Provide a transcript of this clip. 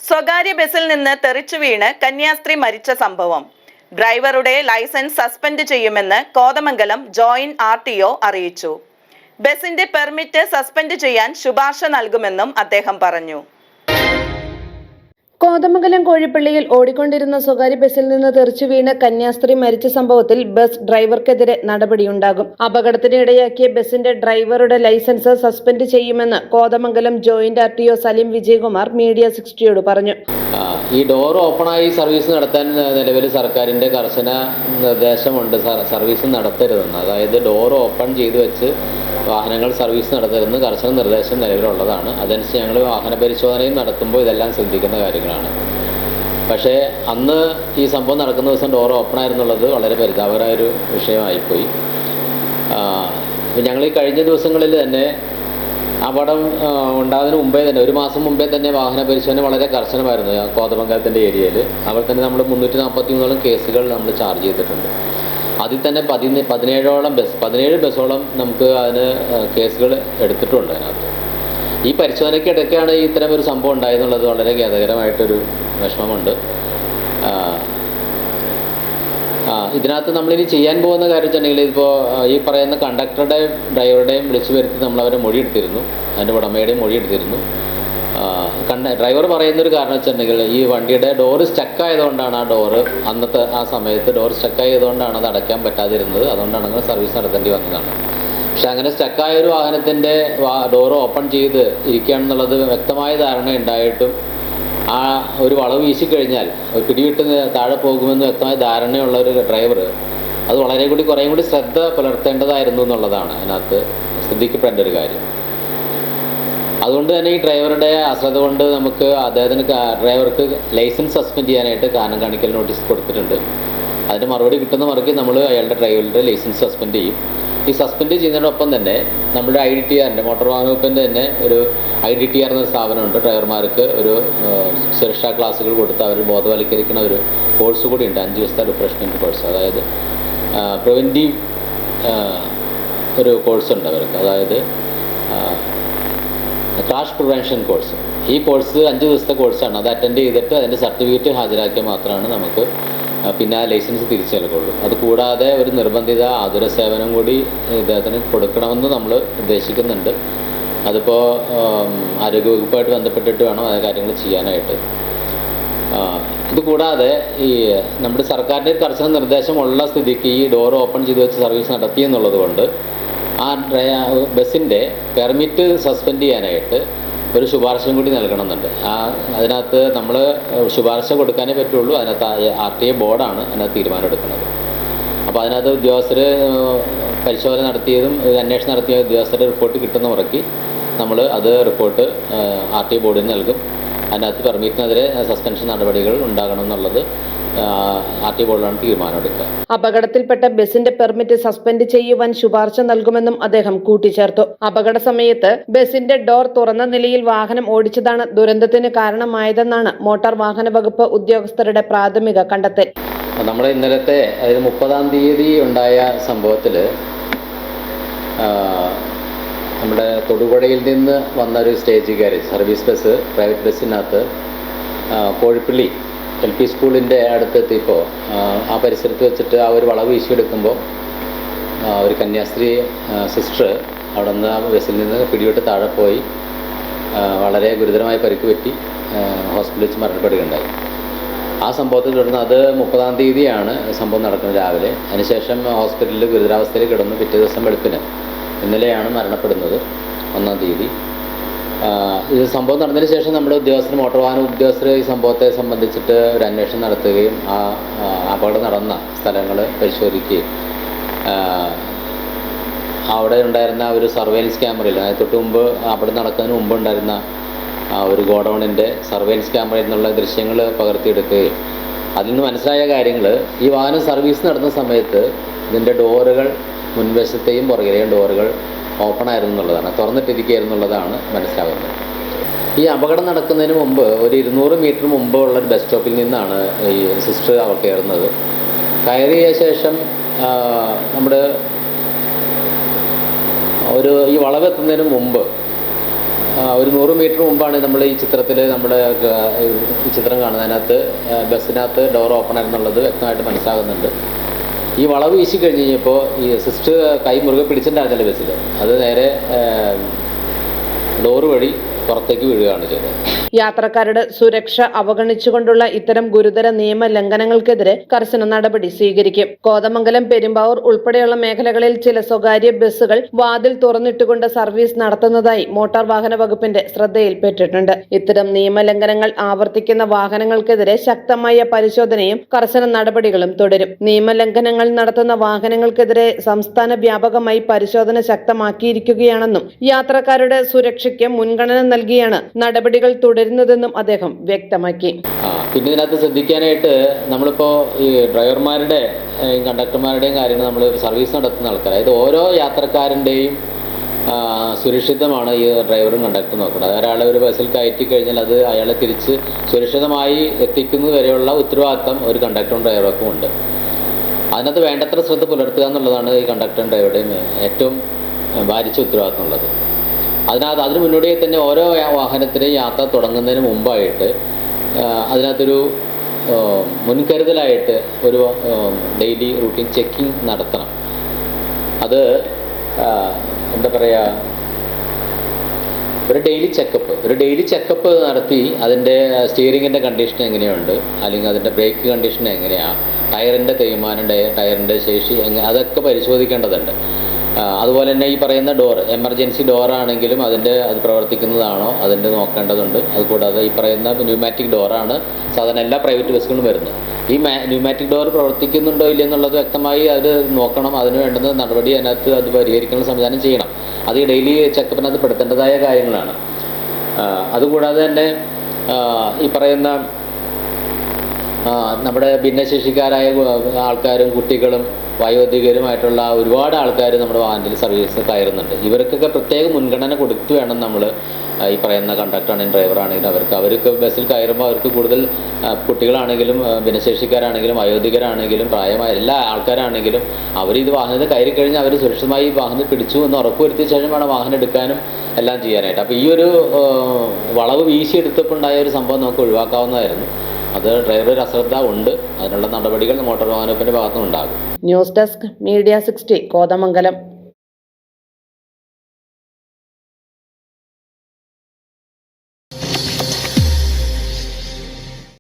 സ്വകാര്യ ബസിൽ നിന്ന് തെറിച്ചു വീണ് കന്യാസ്ത്രീ മരിച്ച സംഭവം. ഡ്രൈവറുടെ ലൈസൻസ് സസ്പെൻഡ് ചെയ്യുമെന്ന് കോതമംഗലം ജോയിന്റ് RTO അറിയിച്ചു. ബസിന്റെ പെർമിറ്റ് സസ്പെൻഡ് ചെയ്യാൻ ശുപാർശ നൽകുമെന്നും അദ്ദേഹം പറഞ്ഞു. കോതമംഗലം കോഴിപ്പള്ളിയിൽ ഓടിക്കൊണ്ടിരുന്ന സ്വകാര്യ ബസിൽ നിന്ന് തെറിച്ചു വീണ് കന്യാസ്ത്രീ മരിച്ച സംഭവത്തിൽ ബസ് ഡ്രൈവർക്കെതിരെ നടപടിയുണ്ടാകും. അപകടത്തിന് ഇടയാക്കിയ ബസിന്റെ ഡ്രൈവറുടെ ലൈസൻസ് സസ്പെൻഡ് ചെയ്യുമെന്ന് Kothamangalam joint RTO Saleem Vijayakumar media 60യോട് പറഞ്ഞു. ഈ ഡോർ ഓപ്പണായി സർവീസ് നടത്താൻ നിലവിൽ സർക്കാരിൻ്റെ കർശന നിർദ്ദേശമുണ്ട്. സർവീസ് നടത്തരുതെന്ന്, അതായത് ഡോർ ഓപ്പൺ ചെയ്ത് വെച്ച് വാഹനങ്ങൾ സർവീസ് നടത്തരുതെന്ന് കർശന നിർദ്ദേശം നിലവിലുള്ളതാണ്. അതനുസരിച്ച് ഞങ്ങൾ വാഹന പരിശോധനയും നടത്തുമ്പോൾ ഇതെല്ലാം ശ്രദ്ധിക്കുന്ന കാര്യങ്ങളാണ്. പക്ഷേ അന്ന് ഈ സംഭവം നടക്കുന്ന ദിവസം ഡോർ ഓപ്പണായിരുന്നുള്ളത് വളരെ പരിതാപകരമായൊരു വിഷയമായിപ്പോയി. ഞങ്ങൾ ഈ കഴിഞ്ഞ ദിവസങ്ങളിൽ തന്നെ അപകടം ഉണ്ടാകുന്നതിന് മുമ്പേ തന്നെ, ഒരു മാസം മുമ്പേ തന്നെ വാഹന പരിശോധന വളരെ കർശനമായിരുന്നു കോതമംഗലത്തിൻ്റെ ഏരിയയിൽ. അവിടെ തന്നെ നമ്മൾ 343 കേസുകൾ നമ്മൾ ചാർജ് ചെയ്തിട്ടുണ്ട്. അതിൽ തന്നെ 17 ബസ്സോളം നമുക്ക് അതിന് കേസുകൾ എടുത്തിട്ടുണ്ട്. അതിനകത്ത് ഈ പരിശോധനയ്ക്കിടയ്ക്കാണ് ഇത്തരമൊരു സംഭവം ഉണ്ടായെന്നുള്ളത് വളരെ ഖേദകരമായിട്ടൊരു വിഷമമുണ്ട്. ഇതിനകത്ത് നമ്മളിനി ചെയ്യാൻ പോകുന്ന കാര്യം വെച്ചിട്ടുണ്ടെങ്കിൽ, ഇപ്പോൾ ഈ പറയുന്ന കണ്ടക്ടറുടെയും ഡ്രൈവറുടെയും വിളിച്ചു വരുത്തി നമ്മളവരെ മൊഴിയെടുത്തിരുന്നു, അതിൻ്റെ ഉടമയുടെയും മൊഴിയെടുത്തിരുന്നു. ഡ്രൈവർ പറയുന്നൊരു കാരണം വെച്ചിട്ടുണ്ടെങ്കിൽ, ഈ വണ്ടിയുടെ ഡോറ് സ്റ്റക്കായതുകൊണ്ടാണ് അന്നത്തെ ആ സമയത്ത് ഡോർ സ്റ്റക്കായതുകൊണ്ടാണ് അത് അടയ്ക്കാൻ പറ്റാതിരുന്നത്, അതുകൊണ്ടാണ് അങ്ങനെ സർവീസ് നടത്തേണ്ടി വന്നതാണ്. പക്ഷെ അങ്ങനെ സ്റ്റക്കായ ഒരു വാഹനത്തിൻ്റെ ഡോറ് ഓപ്പൺ ചെയ്ത് ഇരിക്കുകയാണെന്നുള്ളത് വ്യക്തമായ ധാരണ ഉണ്ടായിട്ടും ആ ഒരു വളവ് വീശിക്കഴിഞ്ഞാൽ പിടിവിട്ട് താഴെ പോകുമെന്ന് വ്യക്തമായ ധാരണയുള്ള ഒരു ഡ്രൈവർ അത് കുറേയും കൂടി ശ്രദ്ധ പുലർത്തേണ്ടതായിരുന്നു എന്നുള്ളതാണ് അതിനകത്ത് ശ്രദ്ധിക്കപ്പെടേണ്ട ഒരു കാര്യം. അതുകൊണ്ട് തന്നെ ഈ ഡ്രൈവറുടെ അശ്രദ്ധ കൊണ്ട് നമുക്ക് ഡ്രൈവർക്ക് ലൈസൻസ് സസ്പെൻഡ് ചെയ്യാനായിട്ട് കാരണം കാണിക്കൽ നോട്ടീസ് കൊടുത്തിട്ടുണ്ട്. അതിന് മറുപടി കിട്ടുന്ന മറുപടി നമ്മൾ അയാളുടെ ഡ്രൈവറുടെ ലൈസൻസ് സസ്പെൻഡ് ചെയ്യും. ഈ സസ്പെൻഡ് ചെയ്യുന്നതിനോടൊപ്പം തന്നെ നമ്മുടെ IDTR മോട്ടോർ വാഹന വകുപ്പിൻ്റെ തന്നെ ഒരു IDTR എന്നൊരു സ്ഥാപനമുണ്ട്. ഡ്രൈവർമാർക്ക് ഒരു സുരക്ഷാ ക്ലാസ്സുകൾ കൊടുത്ത് അവർ ബോധവൽക്കരിക്കുന്ന ഒരു കോഴ്സ് കൂടി ഉണ്ട്, 5 ദിവസത്തെ റിഫ്രഷ്മെൻറ്റ് കോഴ്സ്. അതായത് പ്രിവെൻറ്റീവ് ഒരു കോഴ്സ് ഉണ്ട് അവർക്ക്, അതായത് ക്രാഷ് പ്രിവെൻഷൻ കോഴ്സ്. ഈ കോഴ്സ് 5 ദിവസത്തെ കോഴ്സാണ്. അത് അറ്റൻഡ് ചെയ്തിട്ട് അതിൻ്റെ സർട്ടിഫിക്കറ്റ് ഹാജരാക്കിയാൽ മാത്രമാണ് നമുക്ക് പിന്നെ ആ ലൈസൻസ് തിരിച്ചു നൽകുള്ളൂ. അതുകൂടാതെ ഒരു നിർബന്ധിത ആതുര സേവനം കൂടി ഇദ്ദേഹത്തിന് കൊടുക്കണമെന്ന് നമ്മൾ ഉദ്ദേശിക്കുന്നുണ്ട്. അതിപ്പോൾ ആരോഗ്യവകുപ്പുമായിട്ട് ബന്ധപ്പെട്ടിട്ട് വേണം ആ കാര്യങ്ങൾ ചെയ്യാനായിട്ട്. ഇതുകൂടാതെ ഈ നമ്മുടെ സർക്കാരിൻ്റെ കർശന നിർദ്ദേശമുള്ള സ്ഥിതിക്ക് ഈ ഡോർ ഓപ്പൺ ചെയ്ത് വെച്ച് സർവീസ് നടത്തി എന്നുള്ളത് കൊണ്ട് ആ ബസ്സിൻ്റെ പെർമിറ്റ് സസ്പെൻഡ് ചെയ്യാനായിട്ട് ഒരു ശുപാർശയും കൂടി നൽകണമെന്നുണ്ട്. അതിനകത്ത് നമ്മൾ ശുപാർശ കൊടുക്കാനേ പറ്റുള്ളൂ. അതിനകത്ത് RTA ബോർഡാണ് അതിനകത്ത് തീരുമാനം എടുക്കുന്നത്. അപ്പോൾ അതിനകത്ത് ഉദ്യോഗസ്ഥർ പരിശോധന നടത്തിയതും അന്വേഷണം നടത്തിയ ഉദ്യോഗസ്ഥരുടെ റിപ്പോർട്ട് കിട്ടുന്ന മുറയ്ക്ക് നമ്മൾ അത് റിപ്പോർട്ട് RTA ബോർഡിന് നൽകും. അതിനകത്ത് പെർമിറ്റിനെതിരെ സസ്പെൻഷൻ നടപടികൾ ഉണ്ടാകണം എന്നുള്ളത് RTA ബോർഡിലാണ് തീരുമാനമെടുക്കുക. അപകടത്തിൽപ്പെട്ട ബസിന്റെ പെർമിറ്റ് സസ്പെൻഡ് ചെയ്യുവാൻ ശുപാർശ നൽകുമെന്നും അദ്ദേഹം കൂട്ടിച്ചേർത്തു. അപകട സമയത്ത് ബസിന്റെ ഡോർ തുറന്ന നിലയിൽ വാഹനം ഓടിച്ചതാണ് ദുരന്തത്തിന് കാരണമായതെന്നാണ് മോട്ടോർ വാഹന വകുപ്പ് ഉദ്യോഗസ്ഥരുടെ പ്രാഥമിക കണ്ടെത്തൽ. നമ്മുടെ ഇന്നലത്തെ, അതായത് 30-ാം തീയതി ഉണ്ടായ സംഭവത്തിൽ നമ്മുടെ തൊടുപുഴയിൽ നിന്ന് വന്ന ഒരു stage carriage service bus, private ബസ്സിനകത്ത് കോഴിപ്പള്ളി LP സ്കൂളിൻ്റെ അടുത്തെത്തിയപ്പോൾ ആ പരിസരത്ത് വെച്ചിട്ട് ആ ഒരു വളവ് വീശിയെടുക്കുമ്പോൾ ഒരു കന്യാസ്ത്രീ സിസ്റ്റർ അവിടെ നിന്ന് ആ ബസ്സിൽ നിന്ന് പിടിവിട്ട് താഴെ പോയി വളരെ ഗുരുതരമായി പരിക്ക് പറ്റി ഹോസ്പിറ്റലിൽ വെച്ച് മരണപ്പെടുകയുണ്ടായി. ആ സംഭവത്തിൽ തുടർന്ന് അത് 30-ാം തീയതിയാണ് സംഭവം നടക്കുന്നത് രാവിലെ. അതിനുശേഷം ഹോസ്പിറ്റലിൽ ഗുരുതരാവസ്ഥയിൽ കിടന്നു. പിറ്റേ ദിവസം വെളുപ്പിന് ഇന്നലെയാണ് മരണപ്പെടുന്നത്, 1-ാം തീയതി. ഇത് സംഭവം നടന്നതിന് ശേഷം നമ്മുടെ ഉദ്യോഗസ്ഥർ, മോട്ടോർ വാഹന ഉദ്യോഗസ്ഥർ ഈ സംഭവത്തെ സംബന്ധിച്ചിട്ട് ഒരു അന്വേഷണം നടത്തുകയും ആ അപകടം നടന്ന സ്ഥലങ്ങൾ പരിശോധിക്കുകയും അവിടെ ഉണ്ടായിരുന്ന ഒരു സർവൈലൻസ് ക്യാമറയിൽ, അതായത് തൊട്ട് മുമ്പ് അവിടെ നടക്കുന്നതിന് മുമ്പ് ഉണ്ടായിരുന്ന ഒരു ഗോഡൗണിൻ്റെ സർവൈലൻസ് ക്യാമറയിൽ നിന്നുള്ള ദൃശ്യങ്ങൾ പകർത്തിയെടുക്കുകയും അതിൽ നിന്ന് മനസ്സിലായ കാര്യങ്ങൾ, ഈ വാഹനം സർവീസ് നടത്തുന്ന സമയത്ത് ഇതിൻ്റെ ഡോറുകൾ, മുൻവശത്തെയും പുറകിലെയും ഡോറുകൾ ഓപ്പൺ ആയിരുന്നു എന്നുള്ളതാണ്, തുറന്നിട്ടിരിക്കുകയായിരുന്നു എന്നുള്ളതാണ് മനസ്സിലാകുന്നത്. ഈ അപകടം നടക്കുന്നതിന് മുമ്പ് ഒരു 200 മീറ്റർ മുമ്പ് ഉള്ള ഒരു ബസ് സ്റ്റോപ്പിൽ നിന്നാണ് ഈ സിസ്റ്റർ അവർ കയറുന്നത്. കയറിയ ശേഷം നമ്മുടെ ഈ വളവെത്തുന്നതിന് മുമ്പ് ഒരു 100 മീറ്റർ മുമ്പാണ് നമ്മൾ ഈ ചിത്രത്തിൽ നമ്മുടെ ഈ ചിത്രം കാണുന്നത്. അതിനകത്ത് ബസ്സിനകത്ത് ഡോർ ഓപ്പൺ ആയിരുന്നുള്ളത് വ്യക്തമായിട്ട് മനസ്സിലാകുന്നുണ്ട്. ഈ വളവ് വീശി കഴിഞ്ഞ് കഴിഞ്ഞപ്പോൾ ഈ സിസ്റ്റർ കൈ മുറുകെ പിടിച്ചിട്ടുണ്ടായിരുന്നില്ല ബസ്സിൽ. അത് നേരെ ഡോറ് വഴി പുറത്തേക്ക് വീഴുകയാണ് ചെയ്തത്. യാത്രക്കാരുടെ സുരക്ഷ അവഗണിച്ചുകൊണ്ടുള്ള ഇത്തരം ഗുരുതര നിയമ ലംഘനങ്ങൾക്കെതിരെ കർശന നടപടി സ്വീകരിക്കും. കോതമംഗലം, പെരുമ്പാവൂർ ഉൾപ്പെടെയുള്ള മേഖലകളിൽ ചില സ്വകാര്യ ബസ്സുകൾ വാതിൽ തുറന്നിട്ടുകൊണ്ട് സർവീസ് നടത്തുന്നതായി മോട്ടോർ വാഹന വകുപ്പിന്റെ ശ്രദ്ധയിൽപ്പെട്ടിട്ടുണ്ട്. ഇത്തരം നിയമലംഘനങ്ങൾ ആവർത്തിക്കുന്ന വാഹനങ്ങൾക്കെതിരെ ശക്തമായ പരിശോധനയും കർശന നടപടികളും തുടരും. നിയമലംഘനങ്ങൾ നടത്തുന്ന വാഹനങ്ങൾക്കെതിരെ സംസ്ഥാന വ്യാപകമായി പരിശോധന ശക്തമാക്കിയിരിക്കുകയാണെന്നും യാത്രക്കാരുടെ സുരക്ഷയ്ക്ക് മുൻഗണന നൽകിയാണ് നടപടികൾ തുടരുന്നതെന്നും അദ്ദേഹം വ്യക്തമാക്കി. പിന്നെ ഇതിനകത്ത് ശ്രദ്ധിക്കാനായിട്ട് നമ്മളിപ്പോൾ ഈ ഡ്രൈവർമാരുടെ കണ്ടക്ടർമാരുടെയും കാര്യങ്ങൾ നമ്മൾ സർവീസ് നടത്തുന്ന ആൾക്കാർ, അതായത് ഓരോ യാത്രക്കാരൻ്റെയും സുരക്ഷിതമാണ് ഈ ഡ്രൈവറും കണ്ടക്ടറും നോക്കുന്നത്. ഒരാളെ ഒരു ബസ്സിൽ കയറ്റി കഴിഞ്ഞാൽ അത് അയാളെ തിരിച്ച് സുരക്ഷിതമായി എത്തിക്കുന്നത് വരെയുള്ള ഉത്തരവാദിത്തം ഒരു കണ്ടക്ടറും ഡ്രൈവർക്കും ഉണ്ട്. അതിനകത്ത് വേണ്ടത്ര ശ്രദ്ധ പുലർത്തുക എന്നുള്ളതാണ് ഈ കണ്ടക്ടറും ഡ്രൈവറുടെയും ഏറ്റവും ഭാരിച്ച ഉത്തരവാദിത്തം ഉള്ളത്. അതിന് മുന്നോടിയായി തന്നെ ഓരോ വാഹനത്തിനെയും യാത്ര തുടങ്ങുന്നതിന് മുമ്പായിട്ട് അതിനകത്തൊരു മുൻകരുതലായിട്ട് ഒരു ഡെയിലി റൂട്ടീൻ ചെക്കിംഗ് നടത്തണം. അത് എന്താ പറയുക, ഒരു ഡെയിലി ചെക്കപ്പ് നടത്തി അതിൻ്റെ സ്റ്റിയറിങ്ങിൻ്റെ കണ്ടീഷൻ എങ്ങനെയുണ്ട്, അല്ലെങ്കിൽ അതിൻ്റെ ബ്രേക്ക് കണ്ടീഷൻ എങ്ങനെയാണ്, ടയറിൻ്റെ തേയ്മാനം, ടയറിൻ്റെ ശേഷി അതൊക്കെ പരിശോധിക്കേണ്ടതുണ്ട്. അതുപോലെ തന്നെ ഈ പറയുന്ന എമർജൻസി ഡോറാണെങ്കിലും അത് പ്രവർത്തിക്കുന്നതാണോ അതിൻ്റെ നോക്കേണ്ടതുണ്ട്. അതുകൂടാതെ ഈ പറയുന്ന ന്യൂമാറ്റിക് ഡോറാണ് സാധാരണ എല്ലാ പ്രൈവറ്റ് ബസ്സുകളും വരുന്നത്. ഈ ന്യൂമാറ്റിക് ഡോർ പ്രവർത്തിക്കുന്നുണ്ടോ ഇല്ല എന്നുള്ളത് വ്യക്തമായി അത് നോക്കണം. അതിന് വേണ്ടുന്ന നടപടി അതിനകത്ത് അത് പരിഹരിക്കുന്ന സംവിധാനം ചെയ്യണം. അത് ഈ ഡെയിലി ചെക്കപ്പിനകത്ത് പെടുത്തേണ്ടതായ കാര്യങ്ങളാണ്. അതുകൂടാതെ തന്നെ ഈ പറയുന്ന നമ്മുടെ ഭിന്നശേഷിക്കാരായ ആൾക്കാരും കുട്ടികളും വയോധികരുമായിട്ടുള്ള ഒരുപാട് ആൾക്കാർ നമ്മുടെ വാഹനത്തിൽ സർവീസ് കയറുന്നുണ്ട്. ഇവർക്കൊക്കെ പ്രത്യേക മുൻഗണന കൊടുത്തു വേണം നമ്മൾ ഈ പറയുന്ന കണ്ടക്ടറാണെങ്കിലും ഡ്രൈവറാണെങ്കിലും അവർക്ക് ബസ്സിൽ കയറുമ്പോൾ അവർക്ക് കൂടുതൽ കുട്ടികളാണെങ്കിലും ഭിന്നശേഷിക്കാരാണെങ്കിലും വയോധികരാണെങ്കിലും പ്രായമായ എല്ലാ ആൾക്കാരാണെങ്കിലും ഇത് വാഹനത്തിൽ കയറി കഴിഞ്ഞാൽ അവർ സുരക്ഷിതമായി ഈ വാഹനം പിടിച്ചു എന്ന് ഉറപ്പുവരുത്തിയ ശേഷം വേണം വാഹനം എടുക്കാനും എല്ലാം ചെയ്യാനായിട്ട്. അപ്പോൾ ഈ ഒരു വളവ് വീശിയെടുത്തപ്പോൾ ഉണ്ടായ ഒരു സംഭവം നമുക്ക് ഒഴിവാക്കാവുന്നതായിരുന്നു. അത് ഡ്രൈവറുടെ അശ്രദ്ധ ഉണ്ട്. അതിനുള്ള നടപടികൾ മോട്ടോർ വാഹന വകുപ്പിൻ്റെ ഭാഗത്തുനിന്നുണ്ടാകും. News desk media 60 Kothamangalam.